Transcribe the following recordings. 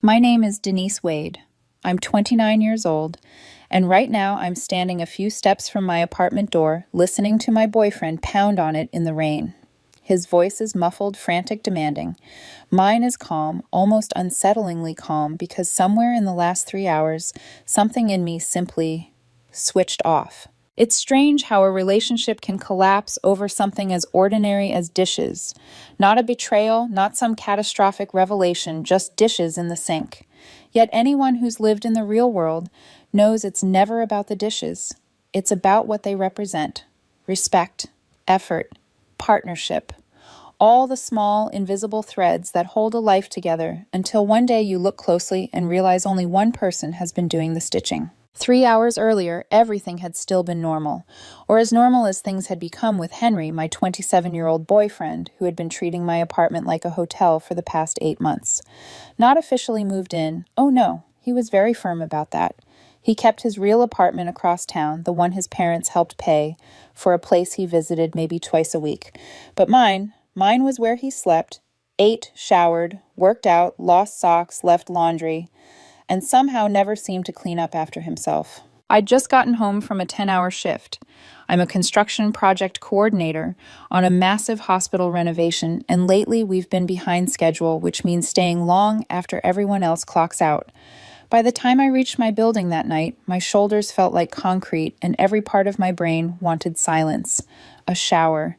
My name is Denise Wade. I'm 29 years old, and right now I'm standing a few steps from my apartment door, listening to my boyfriend pound on it in the rain. His voice is muffled, frantic, demanding. Mine is calm, almost unsettlingly calm, because somewhere in the last 3 hours, something in me simply switched off. It's strange how a relationship can collapse over something as ordinary as dishes. Not a betrayal, not some catastrophic revelation, just dishes in the sink. Yet anyone who's lived in the real world knows it's never about the dishes. It's about what they represent. Respect, effort, partnership. All the small, invisible threads that hold a life together until one day you look closely and realize only one person has been doing the stitching. 3 hours earlier, everything had still been normal, or as normal as things had become with Henry, my 27-year-old boyfriend, who had been treating my apartment like a hotel for the past 8 months. Not officially moved in. Oh no, he was very firm about that. He kept his real apartment across town, the one his parents helped pay, for a place he visited maybe twice a week. But mine was where he slept, ate, showered, worked out, lost socks, left laundry, and somehow never seemed to clean up after himself. I'd just gotten home from a 10-hour shift. I'm a construction project coordinator on a massive hospital renovation, and lately we've been behind schedule, which means staying long after everyone else clocks out. By the time I reached my building that night, my shoulders felt like concrete and every part of my brain wanted silence, a shower,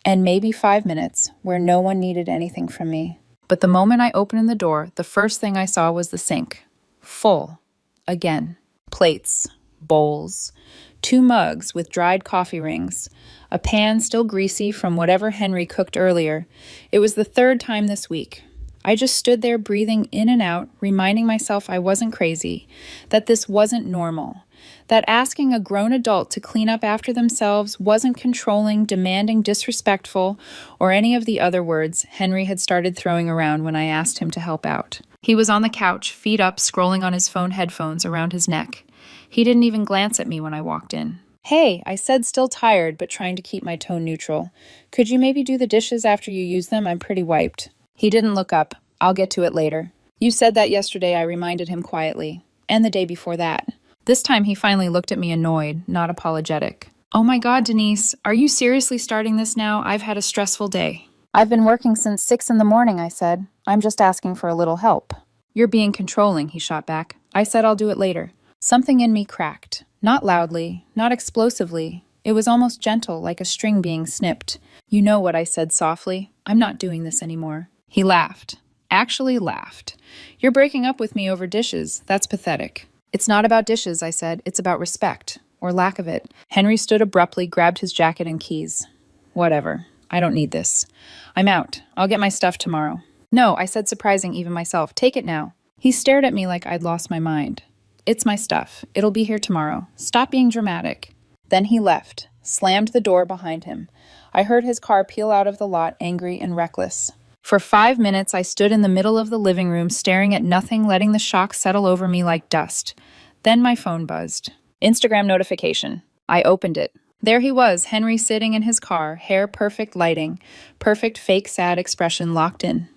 and maybe 5 minutes where no one needed anything from me. But the moment I opened the door, the first thing I saw was the sink. Full. Again. Plates. Bowls. 2 mugs with dried coffee rings. A pan still greasy from whatever Henry cooked earlier. It was the 3rd time this week. I just stood there breathing in and out, reminding myself I wasn't crazy, that this wasn't normal, that asking a grown adult to clean up after themselves wasn't controlling, demanding, disrespectful, or any of the other words Henry had started throwing around when I asked him to help out. He was on the couch, feet up, scrolling on his phone headphones around his neck. He didn't even glance at me when I walked in. "Hey," I said, still tired, but trying to keep my tone neutral. "Could you maybe do the dishes after you use them? I'm pretty wiped." He didn't look up. "I'll get to it later." "You said that yesterday," I reminded him quietly. "And the day before that." This time he finally looked at me annoyed, not apologetic. "Oh my God, Denise, are you seriously starting this now? I've had a stressful day." "I've been working since 6 in the morning," I said. "I'm just asking for a little help." "You're being controlling," he shot back. "I said I'll do it later." Something in me cracked. Not loudly, not explosively. It was almost gentle, like a string being snipped. "You know what," I said softly. "I'm not doing this anymore." He laughed. Actually laughed. "You're breaking up with me over dishes. That's pathetic." "It's not about dishes," I said. "It's about respect, or lack of it." Henry stood abruptly, grabbed his jacket and keys. "Whatever. I don't need this. I'm out. I'll get my stuff tomorrow." "No," I said, surprising even myself. "Take it now." He stared at me like I'd lost my mind. "It's my stuff. It'll be here tomorrow. Stop being dramatic." Then he left, slammed the door behind him. I heard his car peel out of the lot, angry and reckless. For 5 minutes, I stood in the middle of the living room, staring at nothing, letting the shock settle over me like dust. Then my phone buzzed. Instagram notification. I opened it. There he was, Henry sitting in his car, hair perfect lighting, perfect fake sad expression locked in.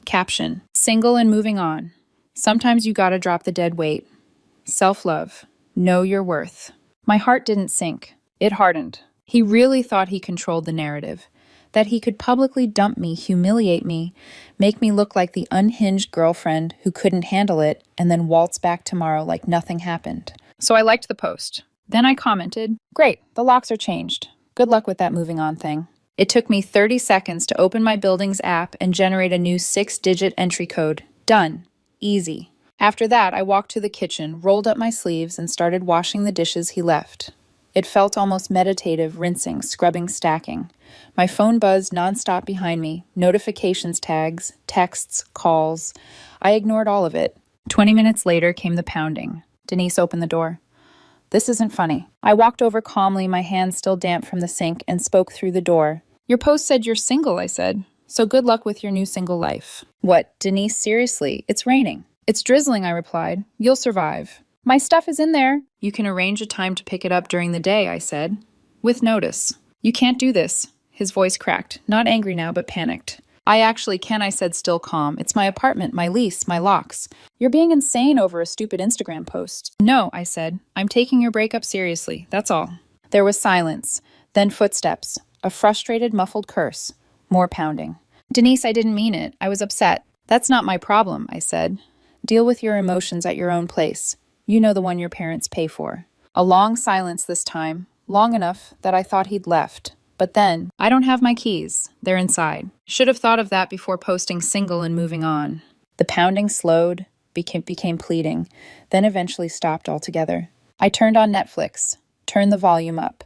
Caption. Single and moving on. Sometimes you gotta drop the dead weight. Self-love. Know your worth. My heart didn't sink. It hardened. He really thought he controlled the narrative. That he could publicly dump me, humiliate me, make me look like the unhinged girlfriend who couldn't handle it, and then waltz back tomorrow like nothing happened. So I liked the post. Then I commented, "Great, the locks are changed. Good luck with that moving on thing." It took me 30 seconds to open my building's app and generate a new 6-digit entry code. Done. Easy. After that, I walked to the kitchen, rolled up my sleeves, and started washing the dishes he left. It felt almost meditative, rinsing, scrubbing, stacking. My phone buzzed nonstop behind me, notifications tags, texts, calls. I ignored all of it. 20 minutes later came the pounding. Denise opened the door. "This isn't funny." I walked over calmly, my hands still damp from the sink, and spoke through the door. "Your post said you're single," I said. "So good luck with your new single life." "What, Denise, seriously? It's raining." "It's drizzling," I replied. "You'll survive." "My stuff is in there." "You can arrange a time to pick it up during the day," I said. "With notice." "You can't do this." His voice cracked, not angry now, but panicked. I actually can, I said, still calm. It's my apartment, my lease, my locks. You're being insane over a stupid Instagram post. No, I said. I'm taking your breakup seriously. That's all. There was silence, then footsteps, a frustrated, muffled curse, more pounding. Denise, I didn't mean it. I was upset. That's not my problem, I said. Deal with your emotions at your own place. You know the one your parents pay for. A long silence this time, long enough that I thought he'd left. But then, I don't have my keys. They're inside. Should have thought of that before posting single and moving on. The pounding slowed, became pleading, then eventually stopped altogether. I turned on Netflix, turned the volume up,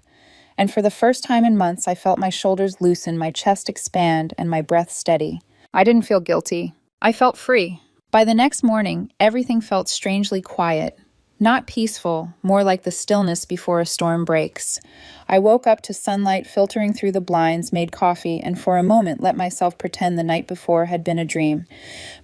and for the first time in months I felt my shoulders loosen, my chest expand, and my breath steady. I didn't feel guilty. I felt free. By the next morning, everything felt strangely quiet. Not peaceful, more like the stillness before a storm breaks. I woke up to sunlight filtering through the blinds, made coffee, and for a moment let myself pretend the night before had been a dream.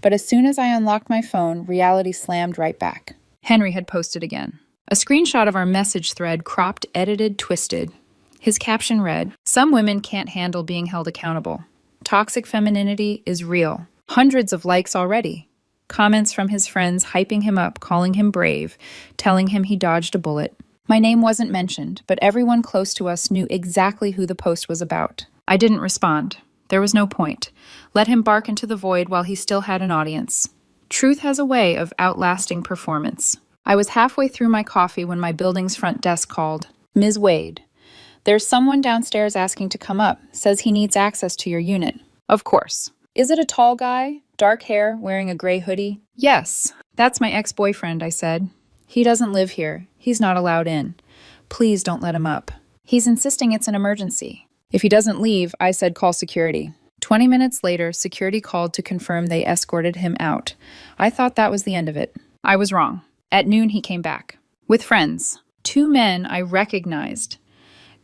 But as soon as I unlocked my phone, reality slammed right back. Henry had posted again. A screenshot of our message thread, cropped, edited, twisted. His caption read, "Some women can't handle being held accountable. Toxic femininity is real. Hundreds of likes already." Comments from his friends hyping him up, calling him brave, telling him he dodged a bullet. My name wasn't mentioned, but everyone close to us knew exactly who the post was about. I didn't respond. There was no point. Let him bark into the void while he still had an audience. Truth has a way of outlasting performance. I was halfway through my coffee when my building's front desk called. "Ms. Wade, there's someone downstairs asking to come up, says he needs access to your unit." Of course. "Is it a tall guy? Dark hair, wearing a gray hoodie?" "Yes. That's my ex-boyfriend," I said. "He doesn't live here. He's not allowed in. Please don't let him up. He's insisting it's an emergency." If he doesn't leave, I said call security. 20 minutes later, security called to confirm they escorted him out. I thought that was the end of it. I was wrong. At noon, he came back. With friends. 2 men I recognized.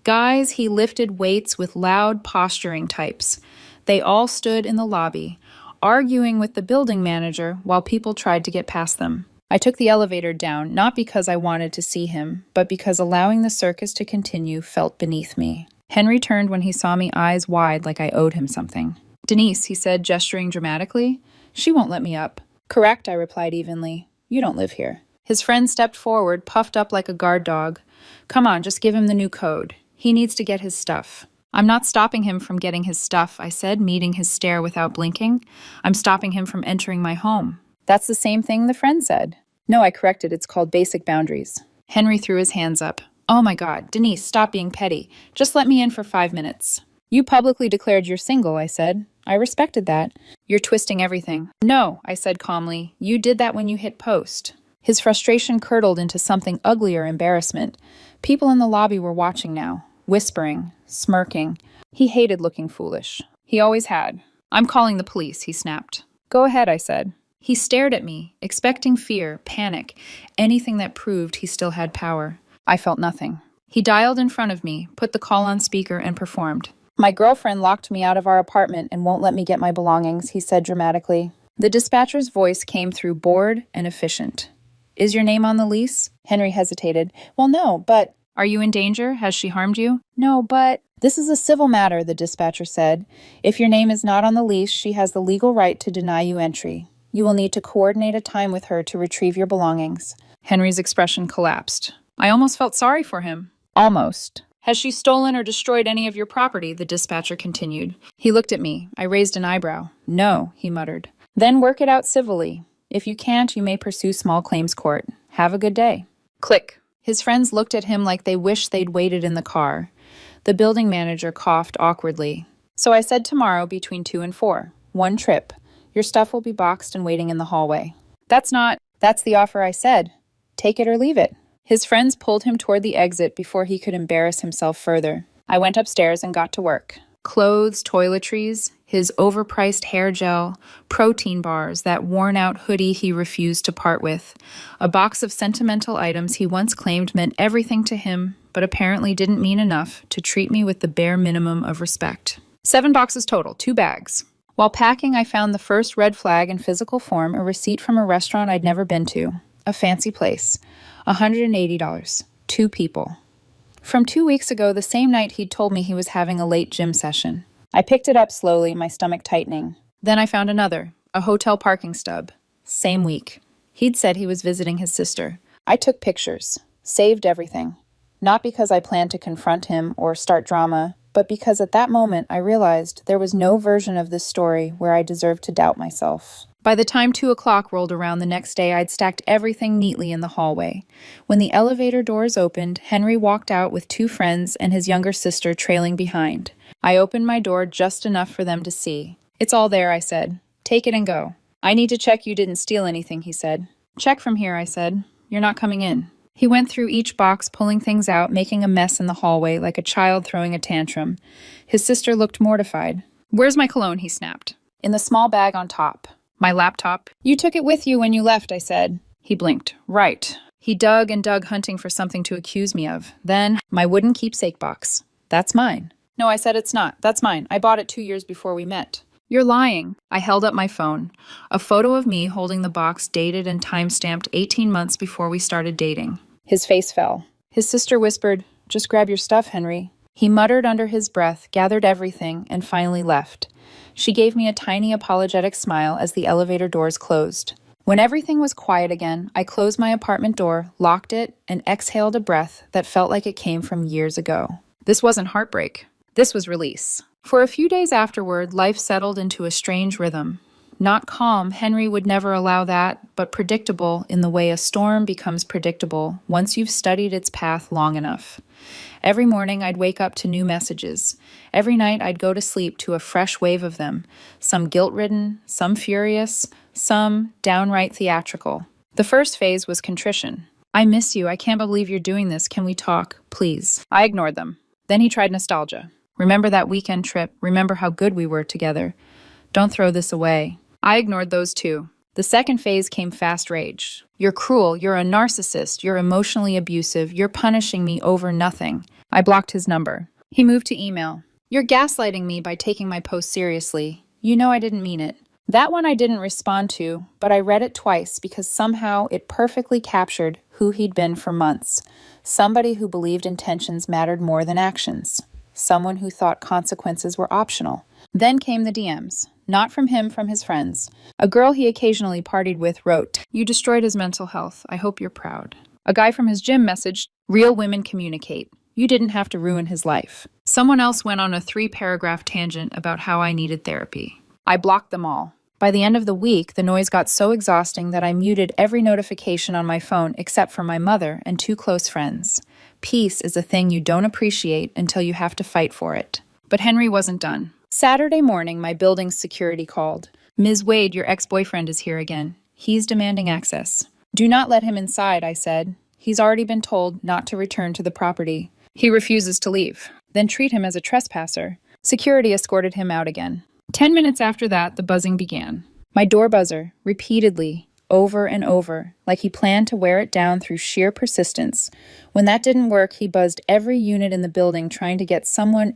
Guys he lifted weights with loud posturing types. They all stood in the lobby, arguing with the building manager while people tried to get past them. I took the elevator down, not because I wanted to see him, but because allowing the circus to continue felt beneath me. Henry turned when he saw me, eyes wide like I owed him something. "Denise," he said, gesturing dramatically. "She won't let me up." "Correct," I replied evenly. "You don't live here." His friend stepped forward, puffed up like a guard dog. "Come on, just give him the new code. He needs to get his stuff." "I'm not stopping him from getting his stuff," I said, meeting his stare without blinking. "I'm stopping him from entering my home." "That's the same thing the friend said." "No," I corrected, "it's called basic boundaries." Henry threw his hands up. "Oh my God, Denise, stop being petty. Just let me in for 5 minutes." "You publicly declared you're single," I said. "I respected that." "You're twisting everything." "No," I said calmly. "You did that when you hit post." His frustration curdled into something uglier, embarrassment. People in the lobby were watching now, whispering, smirking. He hated looking foolish. He always had. "I'm calling the police," he snapped. "Go ahead," I said. He stared at me, expecting fear, panic, anything that proved he still had power. I felt nothing. He dialed in front of me, put the call on speaker, and performed. "My girlfriend locked me out of our apartment and won't let me get my belongings," he said dramatically. The dispatcher's voice came through bored and efficient. "Is your name on the lease?" Henry hesitated. "Well, no, but—" "Are you in danger? Has she harmed you?" "No, but—" "This is a civil matter," the dispatcher said. "If your name is not on the lease, she has the legal right to deny you entry. You will need to coordinate a time with her to retrieve your belongings." Henry's expression collapsed. I almost felt sorry for him. Almost. "Has she stolen or destroyed any of your property?" the dispatcher continued. He looked at me. I raised an eyebrow. "No," he muttered. "Then work it out civilly. If you can't, you may pursue small claims court. Have a good day." Click. His friends looked at him like they wished they'd waited in the car. The building manager coughed awkwardly. "So I said tomorrow between 2 and 4. 1 trip. Your stuff will be boxed and waiting in the hallway." "That's the offer I said. Take it or leave it." His friends pulled him toward the exit before he could embarrass himself further. I went upstairs and got to work. Clothes, toiletries, his overpriced hair gel, protein bars, that worn-out hoodie he refused to part with, a box of sentimental items he once claimed meant everything to him, but apparently didn't mean enough to treat me with the bare minimum of respect. 7 boxes total, 2 bags. While packing, I found the first red flag in physical form, a receipt from a restaurant I'd never been to. A fancy place. $180. 2 people. From 2 weeks ago, the same night he'd told me he was having a late gym session. I picked it up slowly, my stomach tightening. Then I found another, a hotel parking stub. Same week. He'd said he was visiting his sister. I took pictures, saved everything. Not because I planned to confront him or start drama, but because at that moment I realized there was no version of this story where I deserved to doubt myself. By the time 2 o'clock rolled around the next day, I'd stacked everything neatly in the hallway. When the elevator doors opened, Henry walked out with 2 friends and his younger sister trailing behind. I opened my door just enough for them to see. "It's all there," I said. "Take it and go." "I need to check you didn't steal anything," he said. "Check from here," I said. "You're not coming in." He went through each box, pulling things out, making a mess in the hallway like a child throwing a tantrum. His sister looked mortified. "Where's my cologne?" he snapped. "In the small bag on top." "My laptop?" "You took it with you when you left," I said. He blinked. "Right." He dug and dug, hunting for something to accuse me of. Then, "My wooden keepsake box. That's mine." "No," I said, "it's not. That's mine. I bought it 2 years before we met." "You're lying." I held up my phone. A photo of me holding the box dated and time-stamped 18 months before we started dating. His face fell. His sister whispered, "Just grab your stuff, Henry." He muttered under his breath, gathered everything, and finally left. She gave me a tiny apologetic smile as the elevator doors closed. When everything was quiet again, I closed my apartment door, locked it, and exhaled a breath that felt like it came from years ago. This wasn't heartbreak. This was release. For a few days afterward, life settled into a strange rhythm. Not calm, Henry would never allow that, but predictable in the way a storm becomes predictable once you've studied its path long enough. Every morning I'd wake up to new messages. Every night I'd go to sleep to a fresh wave of them, some guilt-ridden, some furious, some downright theatrical. The first phase was contrition. "I miss you. I can't believe you're doing this. Can we talk, please?" I ignored them. Then he tried nostalgia. "Remember that weekend trip? Remember how good we were together? Don't throw this away." I ignored those too. The second phase came fast rage. "You're cruel, you're a narcissist, you're emotionally abusive, you're punishing me over nothing." I blocked his number. He moved to email. "You're gaslighting me by taking my post seriously. You know I didn't mean it." That one I didn't respond to, but I read it twice because somehow it perfectly captured who he'd been for months. Somebody who believed intentions mattered more than actions. Someone who thought consequences were optional. Then came the DMs. Not from him, from his friends. A girl he occasionally partied with wrote, "You destroyed his mental health. I hope you're proud." A guy from his gym messaged, "Real women communicate. You didn't have to ruin his life." Someone else went on a 3-paragraph tangent about how I needed therapy. I blocked them all. By the end of the week, the noise got so exhausting that I muted every notification on my phone except for my mother and 2 close friends. Peace is a thing you don't appreciate until you have to fight for it. But Henry wasn't done. Saturday morning, my building's security called. "Ms. Wade, your ex-boyfriend is here again. He's demanding access." "Do not let him inside," I said. "He's already been told not to return to the property. He refuses to leave." "Then treat him as a trespasser." Security escorted him out again. 10 minutes after that, the buzzing began. My door buzzer, repeatedly, over and over, like he planned to wear it down through sheer persistence. When that didn't work, he buzzed every unit in the building trying to get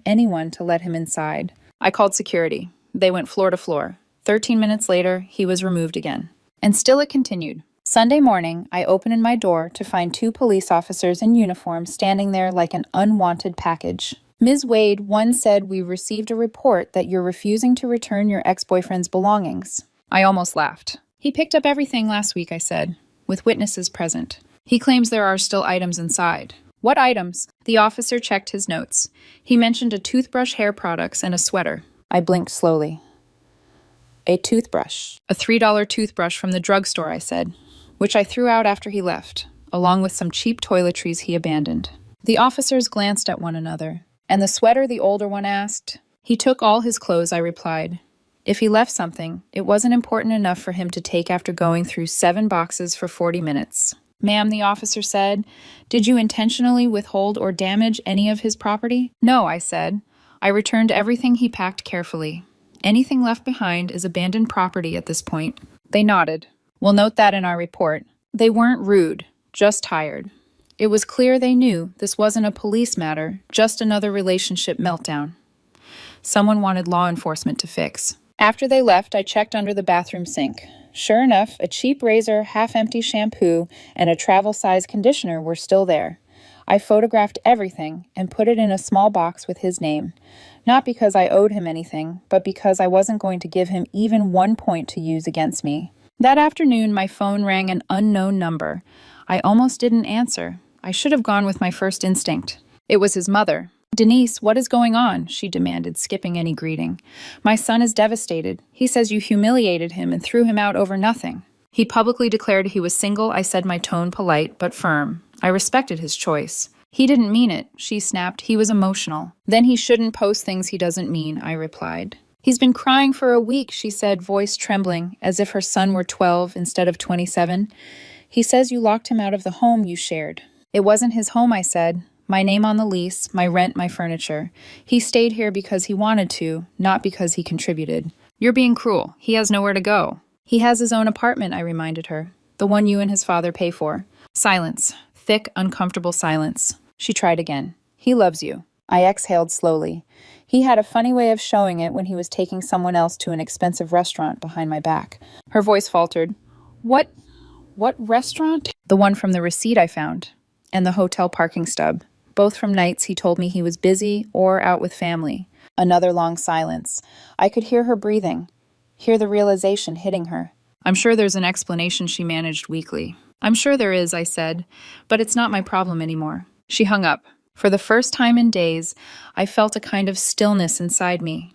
anyone to let him inside. I called security. They went floor to floor. 13 minutes later, he was removed again. And still it continued. Sunday morning, I opened my door to find 2 police officers in uniform standing there like an unwanted package. "Ms. Wade, one said we received a report that you're refusing to return your ex-boyfriend's belongings." I almost laughed. "He picked up everything last week," I said, "with witnesses present. He claims there are still items inside." "What items?" The officer checked his notes. He mentioned a toothbrush, hair products, and a sweater. I blinked slowly. "A toothbrush." "A $3 toothbrush from the drugstore," I said, "which I threw out after he left, along with some cheap toiletries he abandoned." The officers glanced at one another. "And the sweater?" the older one asked. "He took all his clothes," I replied. "If he left something, it wasn't important enough for him to take after going through 7 boxes for 40 minutes. "Ma'am," the officer said, "did you intentionally withhold or damage any of his property?" "No," I said. "I returned everything he packed carefully. Anything left behind is abandoned property at this point." They nodded. "We'll note that in our report." They weren't rude, just tired. It was clear they knew this wasn't a police matter, just another relationship meltdown. Someone wanted law enforcement to fix. After they left, I checked under the bathroom sink. Sure enough, a cheap razor, half-empty shampoo, and a travel-size conditioner were still there. I photographed everything and put it in a small box with his name. Not because I owed him anything, but because I wasn't going to give him even 1 point to use against me. That afternoon, my phone rang an unknown number. I almost didn't answer. I should have gone with my first instinct. It was his mother. "Denise, what is going on?" she demanded, skipping any greeting. "My son is devastated. He says you humiliated him and threw him out over nothing." "He publicly declared he was single," I said, my tone polite but firm. I respected his choice. "He didn't mean it," she snapped. "He was emotional." "Then he shouldn't post things he doesn't mean," I replied. "He's been crying for a week," she said, voice trembling, as if her son were 12 instead of 27. "He says you locked him out of the home you shared." "It wasn't his home," I said. "My name on the lease, my rent, my furniture. He stayed here because he wanted to, not because he contributed." "You're being cruel. He has nowhere to go." "He has his own apartment," I reminded her. "The one you and his father pay for." Silence. Thick, uncomfortable silence. She tried again. "He loves you." I exhaled slowly. He had a funny way of showing it when he was taking someone else to an expensive restaurant behind my back. Her voice faltered. What restaurant?" "The one from the receipt I found. And the hotel parking stub. Both from nights he told me he was busy or out with family." Another long silence. I could hear her breathing. Hear the realization hitting her. "I'm sure there's an explanation," she managed weakly. "I'm sure there is," I said, "but it's not my problem anymore." She hung up. For the first time in days, I felt a kind of stillness inside me.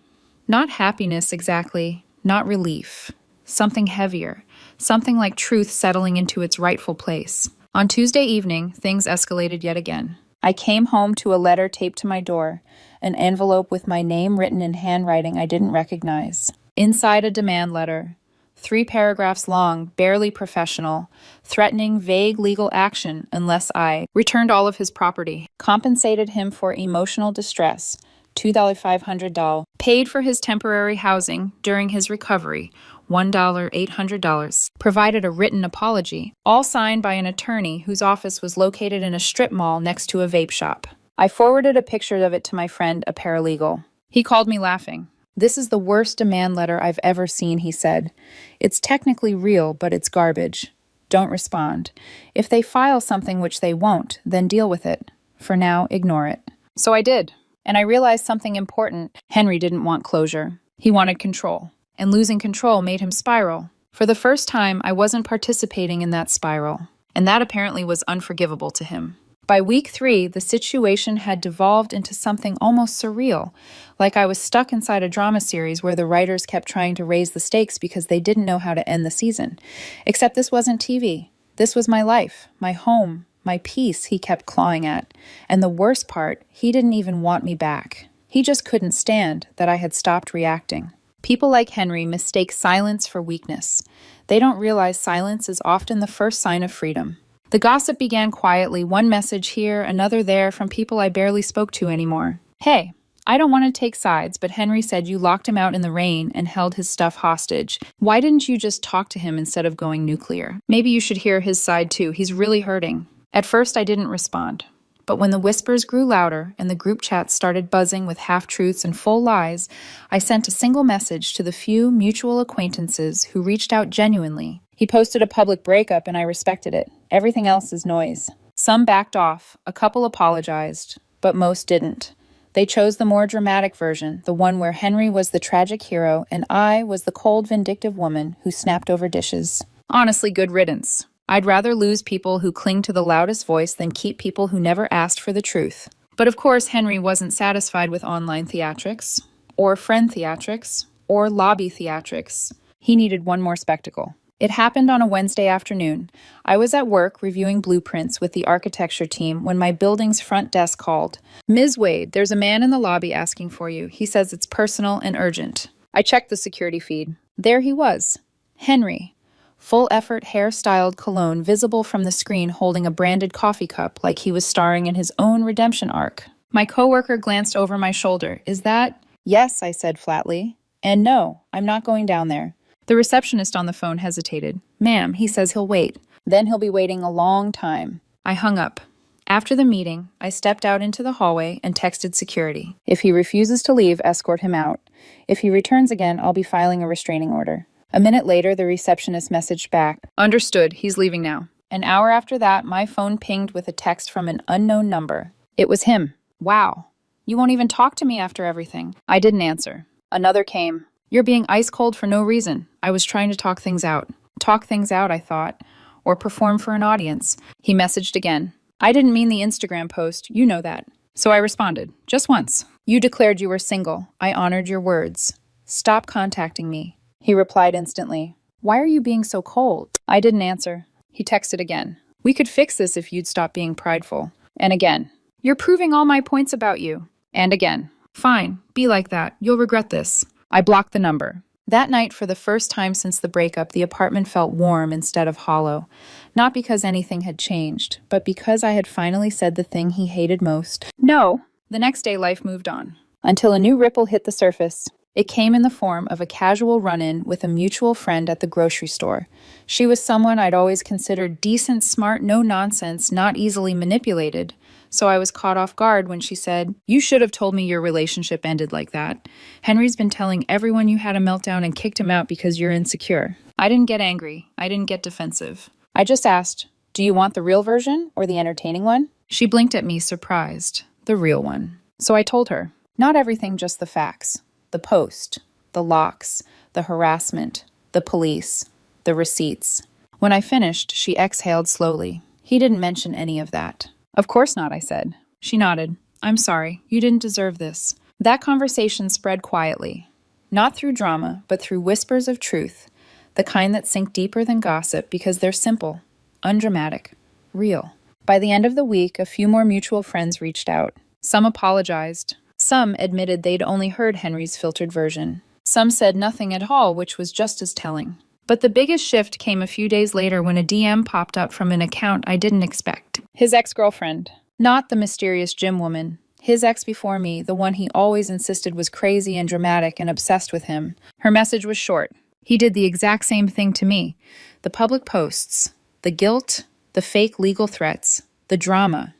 Not happiness exactly, not relief. Something heavier, something like truth settling into its rightful place. On Tuesday evening, things escalated yet again. I came home to a letter taped to my door, an envelope with my name written in handwriting I didn't recognize. Inside, a demand letter. 3 paragraphs long, barely professional, threatening vague legal action unless I returned all of his property, compensated him for emotional distress, $2,500, paid for his temporary housing during his recovery, $1,800, provided a written apology, all signed by an attorney whose office was located in a strip mall next to a vape shop. I forwarded a picture of it to my friend, a paralegal. He called me laughing. "This is the worst demand letter I've ever seen," he said. "It's technically real, but it's garbage. Don't respond. If they file something which they won't, then deal with it. For now, ignore it." So I did. And I realized something important. Henry didn't want closure. He wanted control. And losing control made him spiral. For the first time, I wasn't participating in that spiral. And that apparently was unforgivable to him. By week 3, the situation had devolved into something almost surreal, like I was stuck inside a drama series where the writers kept trying to raise the stakes because they didn't know how to end the season. Except this wasn't TV. This was my life, my home, my peace he kept clawing at. And the worst part, he didn't even want me back. He just couldn't stand that I had stopped reacting. People like Henry mistake silence for weakness. They don't realize silence is often the first sign of freedom. The gossip began quietly, one message here, another there, from people I barely spoke to anymore. "Hey, I don't want to take sides, but Henry said you locked him out in the rain and held his stuff hostage. Why didn't you just talk to him instead of going nuclear? Maybe you should hear his side too. He's really hurting." At first, I didn't respond. But when the whispers grew louder and the group chats started buzzing with half-truths and full lies, I sent a single message to the few mutual acquaintances who reached out genuinely. He posted a public breakup and I respected it. Everything else is noise. Some backed off, a couple apologized, but most didn't. They chose the more dramatic version, the one where Henry was the tragic hero and I was the cold, vindictive woman who snapped over dishes. Honestly, good riddance. I'd rather lose people who cling to the loudest voice than keep people who never asked for the truth. But of course, Henry wasn't satisfied with online theatrics, or friend theatrics, or lobby theatrics. He needed one more spectacle. It happened on a Wednesday afternoon. I was at work reviewing blueprints with the architecture team when my building's front desk called. "Ms. Wade, there's a man in the lobby asking for you. He says it's personal and urgent." I checked the security feed. There he was. Henry. Full-effort, hair-styled cologne visible from the screen holding a branded coffee cup like he was starring in his own redemption arc. My coworker glanced over my shoulder. "Is that—" "Yes," I said flatly. "And no, I'm not going down there." The receptionist on the phone hesitated. "Ma'am, he says he'll wait. Then he'll be waiting a long time." I hung up. After the meeting, I stepped out into the hallway and texted security. "If he refuses to leave, escort him out. If he returns again, I'll be filing a restraining order." A minute later, the receptionist messaged back. "Understood. He's leaving now." An hour after that, my phone pinged with a text from an unknown number. It was him. Wow. You won't even talk to me after everything." I didn't answer. Another came. "You're being ice cold for no reason." I was trying to talk things out. Talk things out, I thought. Or perform for an audience. He messaged again. "I didn't mean the Instagram post. You know that." So I responded, just once. "You declared you were single. I honored your words. Stop contacting me." He replied instantly. "Why are you being so cold?" I didn't answer. He texted again. "We could fix this if you'd stop being prideful." And again. "You're proving all my points about you." And again. "Fine, be like that. You'll regret this." I blocked the number. That night, for the first time since the breakup, the apartment felt warm instead of hollow. Not because anything had changed, but because I had finally said the thing he hated most. No. The next day, life moved on. Until a new ripple hit the surface. It came in the form of a casual run-in with a mutual friend at the grocery store. She was someone I'd always considered decent, smart, no nonsense, not easily manipulated. So I was caught off guard when she said, "You should have told me your relationship ended like that. Henry's been telling everyone you had a meltdown and kicked him out because you're insecure." I didn't get angry. I didn't get defensive. I just asked, "Do you want the real version or the entertaining one?" She blinked at me, surprised. The real one. So I told her, not everything, just the facts. The post, the locks, the harassment, the police, the receipts. When I finished, she exhaled slowly. "He didn't mention any of that." "Of course not," I said. She nodded. "I'm sorry. You didn't deserve this." That conversation spread quietly. Not through drama, but through whispers of truth. The kind that sink deeper than gossip because they're simple, undramatic, real. By the end of the week, a few more mutual friends reached out. Some apologized. Some admitted they'd only heard Henry's filtered version. Some said nothing at all, which was just as telling. But the biggest shift came a few days later when a DM popped up from an account I didn't expect. His ex-girlfriend. Not the mysterious gym woman. His ex before me, the one he always insisted was crazy and dramatic and obsessed with him. Her message was short. He did the exact same thing to me. The public posts, the guilt, the fake legal threats, the drama.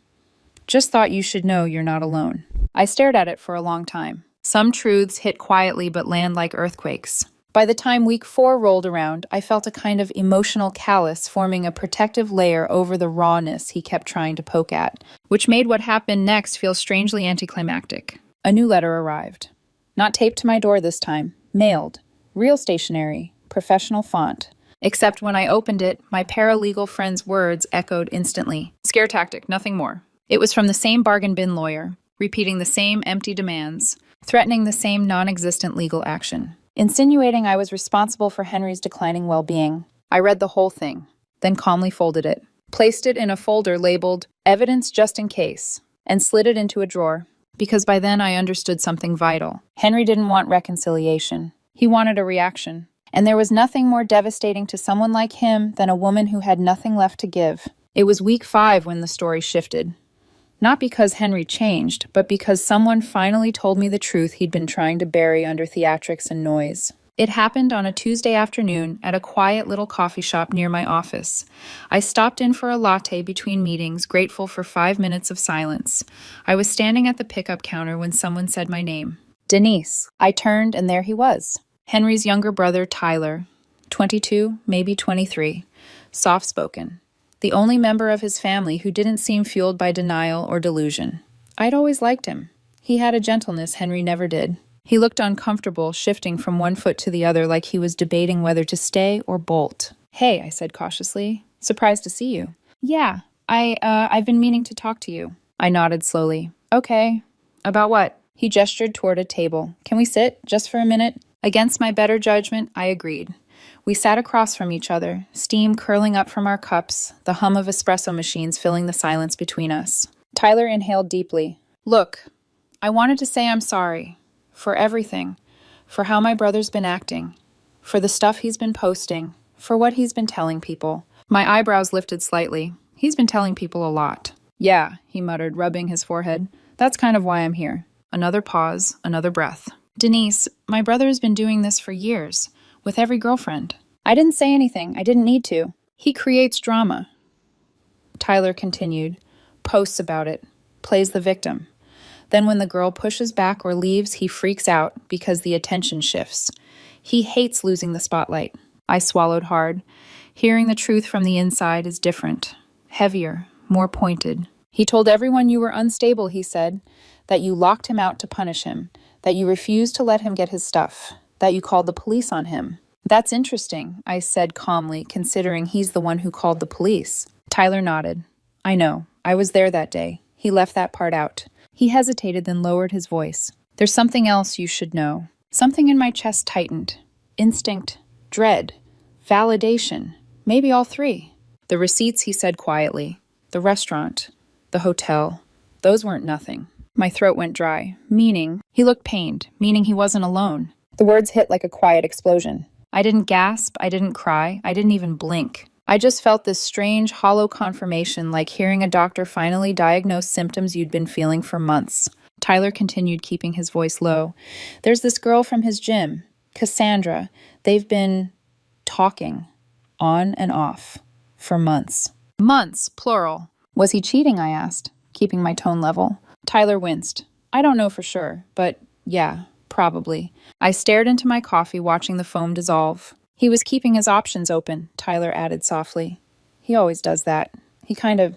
Just thought you should know you're not alone. I stared at it for a long time. Some truths hit quietly but land like earthquakes. By the time week 4 rolled around, I felt a kind of emotional callus forming a protective layer over the rawness he kept trying to poke at, which made what happened next feel strangely anticlimactic. A new letter arrived. Not taped to my door this time. Mailed. Real stationery. Professional font. Except when I opened it, my paralegal friend's words echoed instantly. Scare tactic, nothing more. It was from the same bargain bin lawyer, repeating the same empty demands, threatening the same non-existent legal action. Insinuating I was responsible for Henry's declining well-being. I read the whole thing, then calmly folded it, placed it in a folder labeled "Evidence Just in Case," and slid it into a drawer, because by then I understood something vital. Henry didn't want reconciliation. He wanted a reaction. And there was nothing more devastating to someone like him than a woman who had nothing left to give. It was week 5 when the story shifted. Not because Henry changed, but because someone finally told me the truth he'd been trying to bury under theatrics and noise. It happened on a Tuesday afternoon at a quiet little coffee shop near my office. I stopped in for a latte between meetings, grateful for 5 minutes of silence. I was standing at the pickup counter when someone said my name. Denise. I turned, and there he was. Henry's younger brother, Tyler. 22, maybe 23. Soft-spoken. The only member of his family who didn't seem fueled by denial or delusion. I'd always liked him. He had a gentleness Henry never did. He looked uncomfortable, shifting from one foot to the other like he was debating whether to stay or bolt. "Hey," I said cautiously. "Surprised to see you." "Yeah, I've been meaning to talk to you." I nodded slowly. "Okay. About what?" He gestured toward a table. "Can we sit, just for a minute?" Against my better judgment, I agreed. We sat across from each other, steam curling up from our cups, the hum of espresso machines filling the silence between us. Tyler inhaled deeply. "Look, I wanted to say I'm sorry. For everything. For how my brother's been acting. For the stuff he's been posting. For what he's been telling people." My eyebrows lifted slightly. "He's been telling people a lot." "Yeah," he muttered, rubbing his forehead. "That's kind of why I'm here." Another pause, another breath. "Denise, my brother has been doing this for years. With every girlfriend." I didn't say anything. I didn't need to. "He creates drama." Tyler continued. "Posts about it. Plays the victim. Then when the girl pushes back or leaves, he freaks out because the attention shifts. He hates losing the spotlight." I swallowed hard. Hearing the truth from the inside is different. Heavier. More pointed. "He told everyone you were unstable," he said. that you locked him out to punish him, that you refused to let him get his stuff, that you called the police on him." "That's interesting," I said calmly, considering he's the one who called the police. Tyler nodded. "I know. I was there that day." He left that part out. He hesitated, then lowered his voice. "There's something else you should know." Something in my chest tightened. Instinct, dread, validation, maybe all three. "The receipts," he said quietly. "The restaurant, the hotel, those weren't nothing." My throat went dry, meaning he looked pained, meaning he wasn't alone. The words hit like a quiet explosion. I didn't gasp, I didn't cry, I didn't even blink. I just felt this strange, hollow confirmation, like hearing a doctor finally diagnose symptoms you'd been feeling for months. Tyler continued, keeping his voice low. "There's this girl from his gym, Cassandra. They've been talking, on and off, for months." Months, plural. "Was he cheating?" I asked, keeping my tone level. Tyler winced. "I don't know for sure, but yeah, probably." I stared into my coffee, watching the foam dissolve. "He was keeping his options open," Tyler added softly. "He always does that. He kind of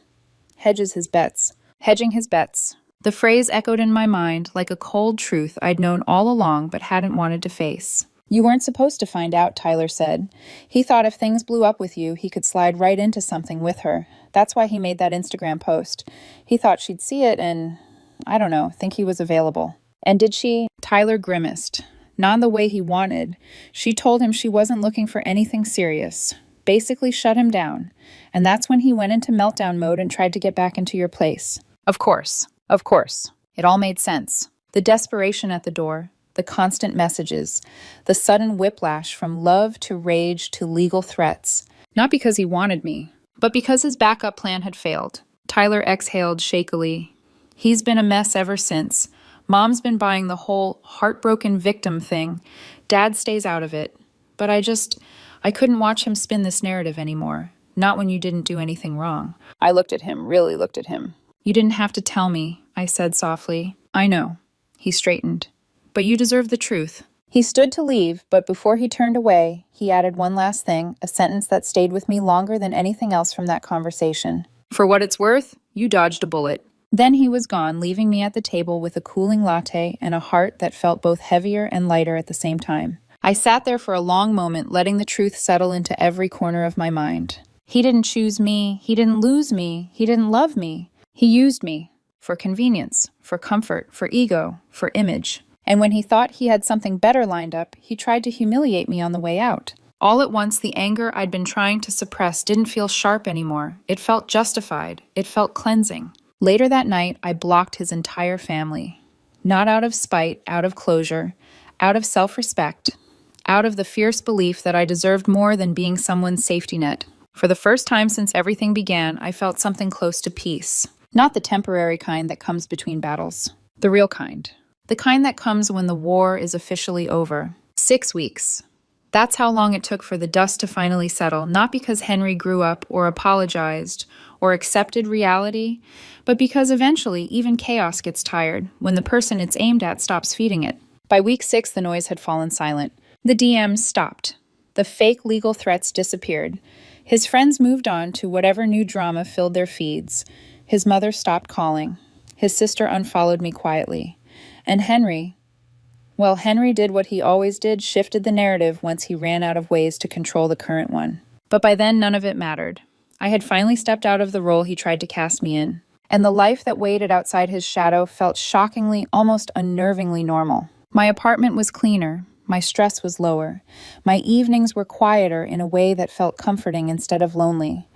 hedges his bets." Hedging his bets. The phrase echoed in my mind like a cold truth I'd known all along but hadn't wanted to face. "You weren't supposed to find out," Tyler said. "He thought if things blew up with you, he could slide right into something with her. That's why he made that Instagram post. He thought she'd see it and, I don't know, think he was available." "And did she?" Tyler grimaced. Not the way he wanted. She told him she wasn't looking for anything serious. Basically shut him down. And that's when he went into meltdown mode and tried to get back into your place. Of course. Of course. It all made sense. The desperation at the door, the constant messages, the sudden whiplash from love to rage to legal threats. Not because he wanted me, but because his backup plan had failed. Tyler exhaled shakily. "He's been a mess ever since. Mom's been buying the whole heartbroken victim thing. Dad stays out of it. But I couldn't watch him spin this narrative anymore. Not when you didn't do anything wrong." I looked at him, really looked at him. "You didn't have to tell me," I said softly. "I know." He straightened. "But you deserve the truth." He stood to leave, but before he turned away, he added one last thing, a sentence that stayed with me longer than anything else from that conversation. "For what it's worth, you dodged a bullet." Then he was gone, leaving me at the table with a cooling latte and a heart that felt both heavier and lighter at the same time. I sat there for a long moment, letting the truth settle into every corner of my mind. He didn't choose me, he didn't lose me, he didn't love me. He used me. For convenience, for comfort, for ego, for image. And when he thought he had something better lined up, he tried to humiliate me on the way out. All at once, the anger I'd been trying to suppress didn't feel sharp anymore. It felt justified. It felt cleansing. Later that night, I blocked his entire family. Not out of spite, out of closure, out of self-respect, out of the fierce belief that I deserved more than being someone's safety net. For the first time since everything began, I felt something close to peace. Not the temporary kind that comes between battles. The real kind. The kind that comes when the war is officially over. 6 weeks. That's how long it took for the dust to finally settle, not because Henry grew up or apologized or accepted reality, but because eventually even chaos gets tired when the person it's aimed at stops feeding it. By week 6, the noise had fallen silent. The DMs stopped. The fake legal threats disappeared. His friends moved on to whatever new drama filled their feeds. His mother stopped calling. His sister unfollowed me quietly. And Henry did what he always did, shifted the narrative once he ran out of ways to control the current one. But by then, none of it mattered. I had finally stepped out of the role he tried to cast me in. And the life that waited outside his shadow felt shockingly, almost unnervingly normal. My apartment was cleaner. My stress was lower. My evenings were quieter in a way that felt comforting instead of lonely.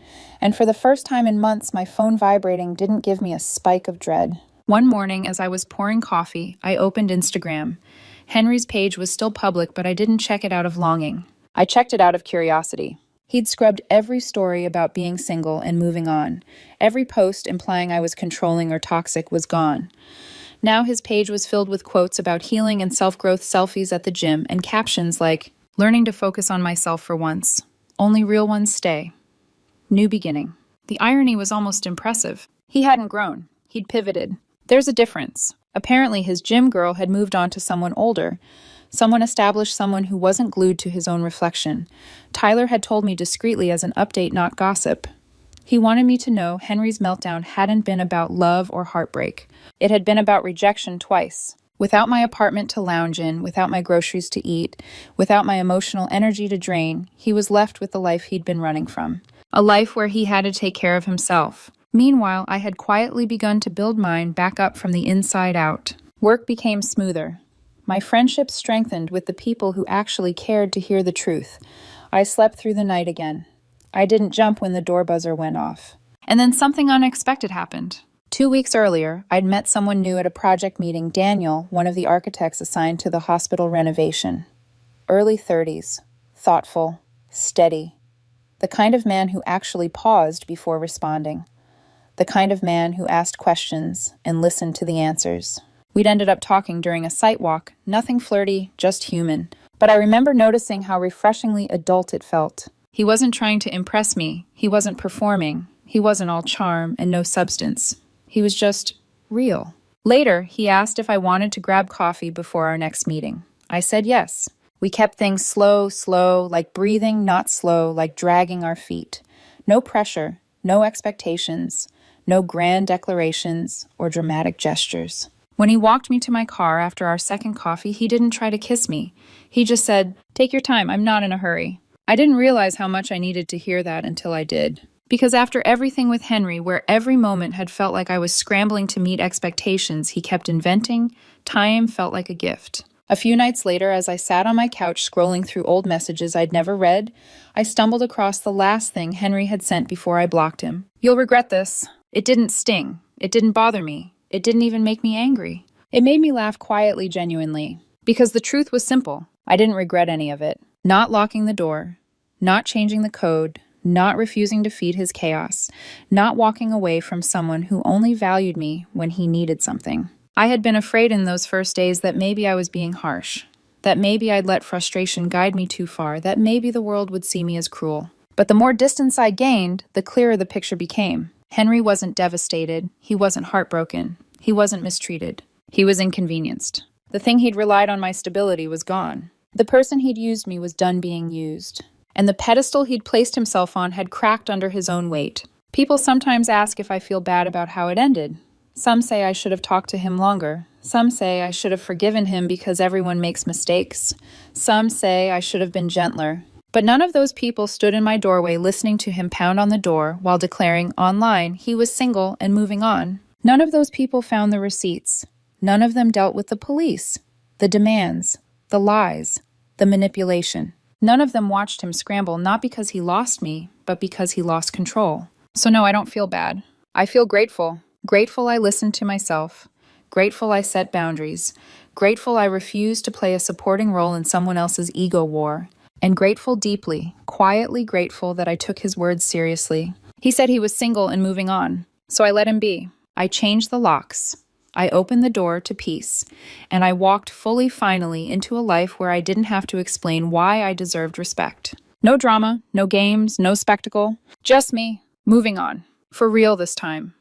And for the first time in months, my phone vibrating didn't give me a spike of dread. One morning, as I was pouring coffee, I opened Instagram. Henry's page was still public, but I didn't check it out of longing. I checked it out of curiosity. He'd scrubbed every story about being single and moving on. Every post implying I was controlling or toxic was gone. Now his page was filled with quotes about healing and self-growth, selfies at the gym, and captions like, "Learning to focus on myself for once. Only real ones stay. New beginning." The irony was almost impressive. He hadn't grown. He'd pivoted. There's a difference. Apparently his gym girl had moved on to someone older. Someone established, someone who wasn't glued to his own reflection. Tyler had told me discreetly as an update, not gossip. He wanted me to know Henry's meltdown hadn't been about love or heartbreak. It had been about rejection twice. Without my apartment to lounge in, without my groceries to eat, without my emotional energy to drain, he was left with the life he'd been running from. A life where he had to take care of himself. Meanwhile, I had quietly begun to build mine back up from the inside out. Work became smoother. My friendships strengthened with the people who actually cared to hear the truth. I slept through the night again. I didn't jump when the door buzzer went off. And then something unexpected happened. 2 weeks earlier, I'd met someone new at a project meeting, Daniel, one of the architects assigned to the hospital renovation. Early 30s, thoughtful, steady. The kind of man who actually paused before responding. The kind of man who asked questions and listened to the answers. We'd ended up talking during a site walk, nothing flirty, just human. But I remember noticing how refreshingly adult it felt. He wasn't trying to impress me. He wasn't performing. He wasn't all charm and no substance. He was just real. Later, he asked if I wanted to grab coffee before our next meeting. I said yes. We kept things slow, like breathing, not slow, like dragging our feet. No pressure, no expectations, no grand declarations or dramatic gestures. When he walked me to my car after our second coffee, he didn't try to kiss me. He just said, "Take your time, I'm not in a hurry." I didn't realize how much I needed to hear that until I did. Because after everything with Henry, where every moment had felt like I was scrambling to meet expectations he kept inventing, time felt like a gift. A few nights later, as I sat on my couch scrolling through old messages I'd never read, I stumbled across the last thing Henry had sent before I blocked him. "You'll regret this. It didn't sting. It didn't bother me. It didn't even make me angry. It made me laugh quietly, genuinely. Because the truth was simple. I didn't regret any of it. Not locking the door. Not changing the code. Not refusing to feed his chaos. Not walking away from someone who only valued me when he needed something. I had been afraid in those first days that maybe I was being harsh. That maybe I'd let frustration guide me too far. That maybe the world would see me as cruel. But the more distance I gained, the clearer the picture became. Henry wasn't devastated. He wasn't heartbroken. He wasn't mistreated. He was inconvenienced. The thing he'd relied on my stability was gone. The person he'd used me was done being used. And the pedestal he'd placed himself on had cracked under his own weight. People sometimes ask if I feel bad about how it ended. Some say I should have talked to him longer. Some say I should have forgiven him because everyone makes mistakes. Some say I should have been gentler. But none of those people stood in my doorway listening to him pound on the door while declaring online he was single and moving on. None of those people found the receipts. None of them dealt with the police, the demands, the lies, the manipulation. None of them watched him scramble, not because he lost me, but because he lost control. So no, I don't feel bad. I feel grateful. Grateful I listened to myself. Grateful I set boundaries. Grateful I refused to play a supporting role in someone else's ego war. And grateful deeply, quietly grateful that I took his words seriously. He said he was single and moving on, so I let him be. I changed the locks. I opened the door to peace, and I walked fully finally into a life where I didn't have to explain why I deserved respect. No drama, no games, no spectacle. Just me, moving on. For real this time.